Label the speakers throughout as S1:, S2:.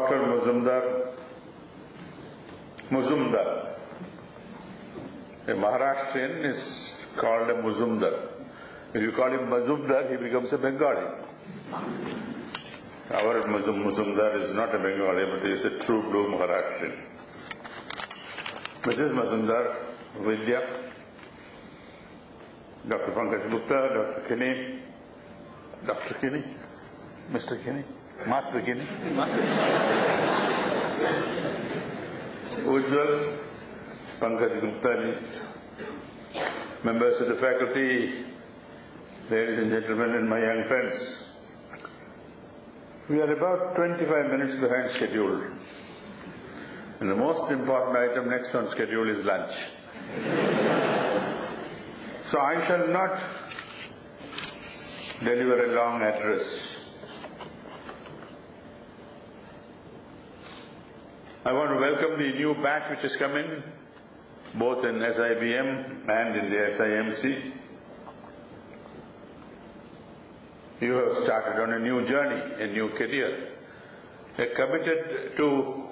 S1: Dr. Muzumdar. A Maharashtrian is called a Muzumdar. If you call him Mazumdar, he becomes a Bengali. Our Muzumdar is not a Bengali, but he is a true blue Maharashtrian. Mrs. Mazumdar, Vidya, Dr. Pankaj Gupta, Dr. Kinney, Dr. Kinney, Mr. Kinney, Master Kinney, Ujjwal, Pankaj Gupta, members of the faculty, ladies and gentlemen, and my young friends. We are about 25 minutes behind schedule. And the most important item next on schedule is lunch. So I shall not deliver a long address. I want to welcome the new batch which has come in, both in SIBM and in the SIMC. You have started on a new journey, a new career. You're committed to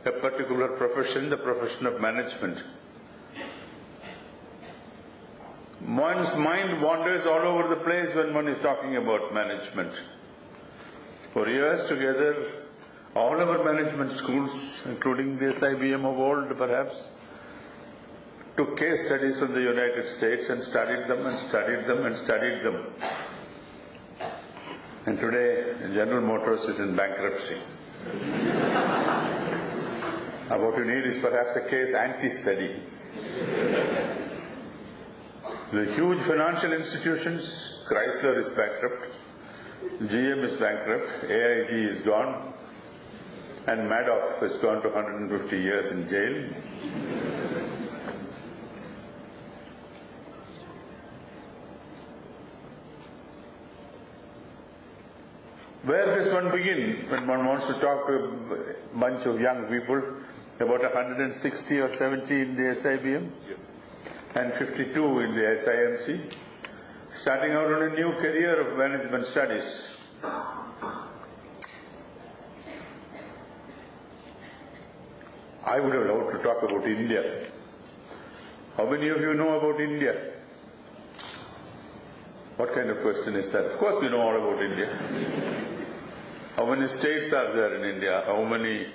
S1: a particular profession, the profession of management. One's mind wanders all over the place when one is talking about management. For years together, all our management schools, including the SIBM of old perhaps, took case studies from the United States and studied them and studied them and studied them. And today, General Motors is in bankruptcy. Now what you need is perhaps a case anti-study. The huge financial institutions, Chrysler is bankrupt, GM is bankrupt, AIG is gone, and Madoff has gone to 150 years in jail. Where does one begin when one wants to talk to a bunch of young people, about 160 or 70 in the SIBM? Yes. And 52 in the SIMC, starting out on a new career of management studies. I would have loved to talk about India. How many of you know about India? What kind of question is that? Of course we know all about India. How many states are there in India? How many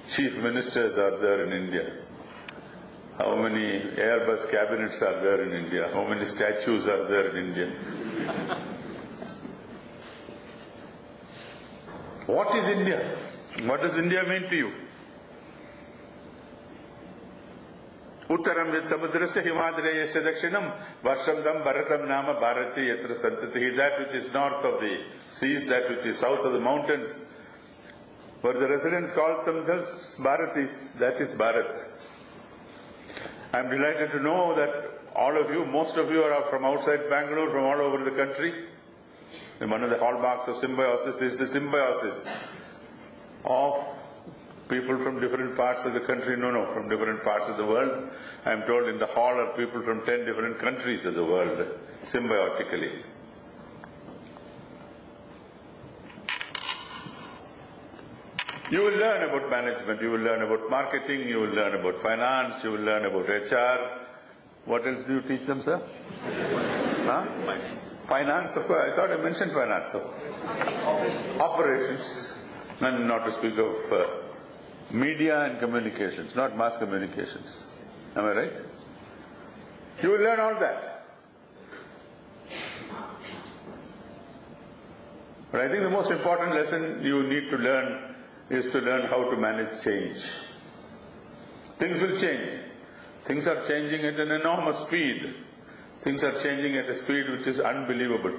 S1: chief ministers are there in India? How many Airbus cabinets are there in India? How many statues are there in India? What is India? What does India mean to you? Uttaram yat samudrasya himadreyasya dakshinam varshadam bharatam nama bharati yatra santatihi. That which is north of the seas, that which is south of the mountains, where the residents call themselves Bharatis, that is Bharat. I am delighted to know that all of you, most of you are from outside Bangalore, from all over the country. And one of the hallmarks of symbiosis is the symbiosis of people from different parts of the country, from different parts of the world. I am told in the hall are people from 10 different countries of the world, symbiotically. You will learn about management, you will learn about marketing, you will learn about finance, you will learn about HR. What else do you teach them, sir? Huh? Finance, of course. I thought I mentioned finance. So. Operations, and not to speak of media and communications, not mass communications. Am I right? You will learn all that. But I think the most important lesson you need to learn is to learn how to manage change. Things will change. Things are changing at an enormous speed. Things are changing at a speed which is unbelievable.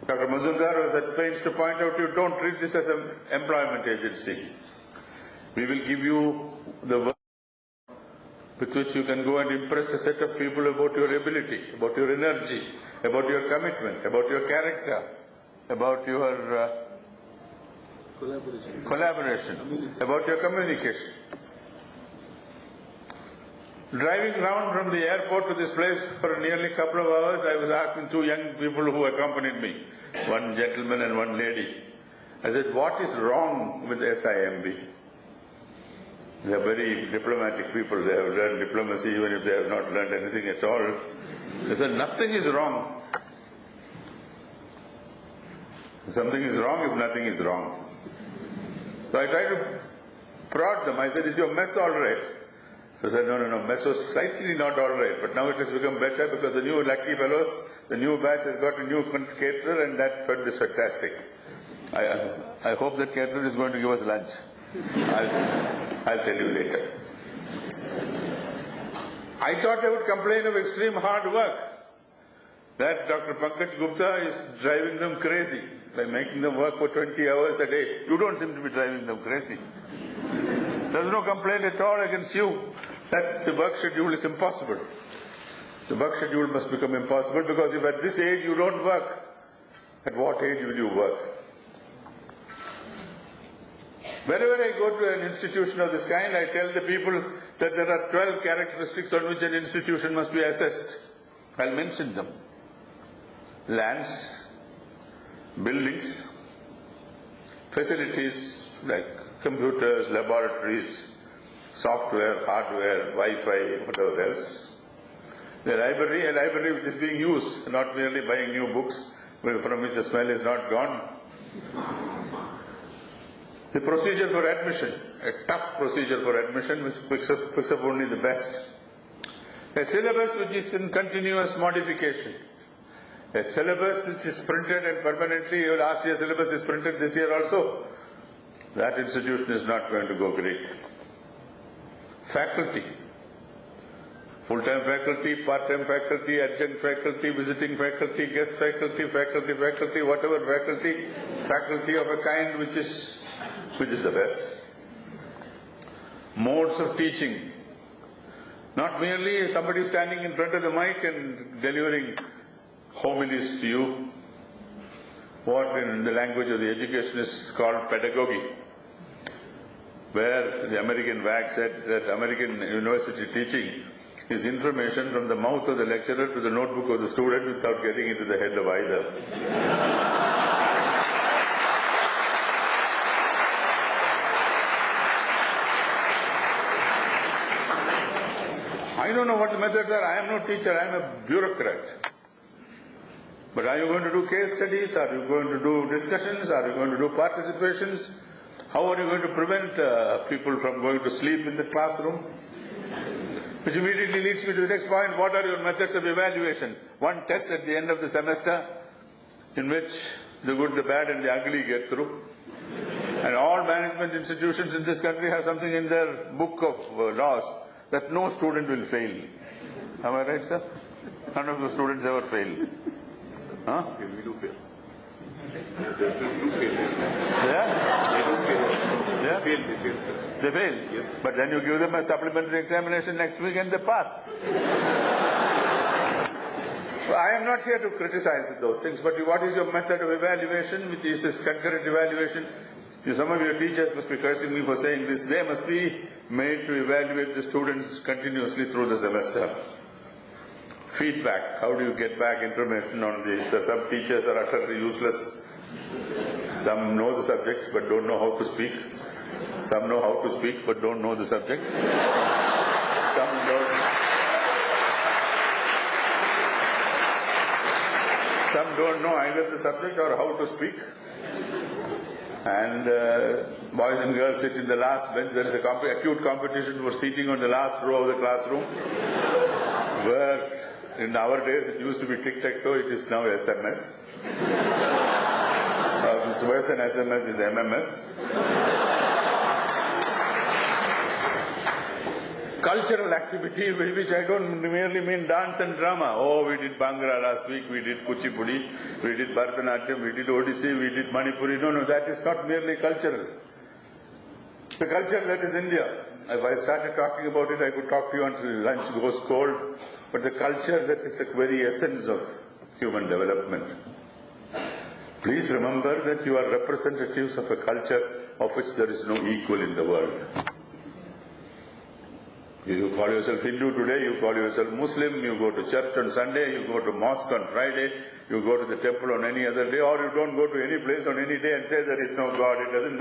S1: Dr. Mazumdar was at pains to point out, you don't treat this as an employment agency. We will give you the work with which you can go and impress a set of people about your ability, about your energy, about your commitment, about your character, about your collaboration, about your communication. Driving round from the airport to this place for nearly a couple of hours, I was asking two young people who accompanied me, one gentleman and one lady, I said, what is wrong with SIMB? They are very diplomatic people. They have learned diplomacy even if they have not learned anything at all. They said, nothing is wrong. Something is wrong if nothing is wrong. So I tried to prod them. I said, is your mess all right? So I said, no, mess was slightly not all right. But now it has become better because the new lucky fellows, the new batch has got a new caterer and that food is fantastic. I hope that caterer is going to give us lunch. I'll tell you later. I thought I would complain of extreme hard work. That Dr. Pankaj Gupta is driving them crazy by making them work for 20 hours a day. You don't seem to be driving them crazy. There is no complaint at all against you that the work schedule is impossible. The work schedule must become impossible because if at this age you don't work, at what age will you work? Whenever I go to an institution of this kind, I tell the people that there are 12 characteristics on which an institution must be assessed. I'll mention them. Lands, buildings, facilities like computers, laboratories, software, hardware, Wi-Fi, whatever else. The library, a library which is being used, not merely buying new books from which the smell is not gone. The procedure for admission, a tough procedure for admission which picks up only the best. A syllabus which is in continuous modification. A syllabus which is printed and permanently, last year's syllabus is printed this year also. That institution is not going to go great. Faculty. Full-time faculty, part-time faculty, adjunct faculty, visiting faculty, guest faculty, whatever faculty of a kind which is the best. Modes of teaching. Not merely somebody standing in front of the mic and delivering homilies to you, what in the language of the educationists is called pedagogy, where the American wag said that American university teaching is information from the mouth of the lecturer to the notebook of the student without getting into the head of either. I don't know what the methods are. I am no teacher. I am a bureaucrat. But are you going to do case studies? Are you going to do discussions? Are you going to do participations? How are you going to prevent people from going to sleep in the classroom? Which immediately leads me to the next point. What are your methods of evaluation? One test at the end of the semester in which the good, the bad and the ugly get through. And all management institutions in this country have something in their book of laws that no student will fail. Am I right, sir? None of the students ever fail. Huh?
S2: We do fail. The students do fail.
S1: Yeah?
S2: They do fail.
S1: Yeah?
S2: They fail, sir.
S1: They fail?
S2: Yes.
S1: But then you give them a supplementary examination next week and they pass. So I am not here to criticize those things, but what is your method of evaluation, which is this concurrent evaluation? Some of your teachers must be cursing me for saying this. They must be made to evaluate the students continuously through the semester. Feedback. How do you get back information on some teachers are utterly useless. Some know the subject but don't know how to speak. Some know how to speak but don't know the subject. Some don't know either the subject or how to speak. And boys and girls sit in the last bench. There is a acute competition for seating on the last row of the classroom, where in our days it used to be tic-tac-toe, it is now SMS. It's worse than SMS is MMS. Cultural activity, which I don't merely mean dance and drama. Oh, we did Bhangra last week, we did Kuchipudi, we did Bharatanatyam, we did Odissi, we did Manipuri. No, that is not merely cultural. The culture that is India. If I started talking about it, I could talk to you until lunch goes cold. But the culture that is the very essence of human development. Please remember that you are representatives of a culture of which there is no equal in the world. You call yourself Hindu today, you call yourself Muslim, you go to church on Sunday, you go to mosque on Friday, you go to the temple on any other day, or you don't go to any place on any day and say there is no God. It doesn't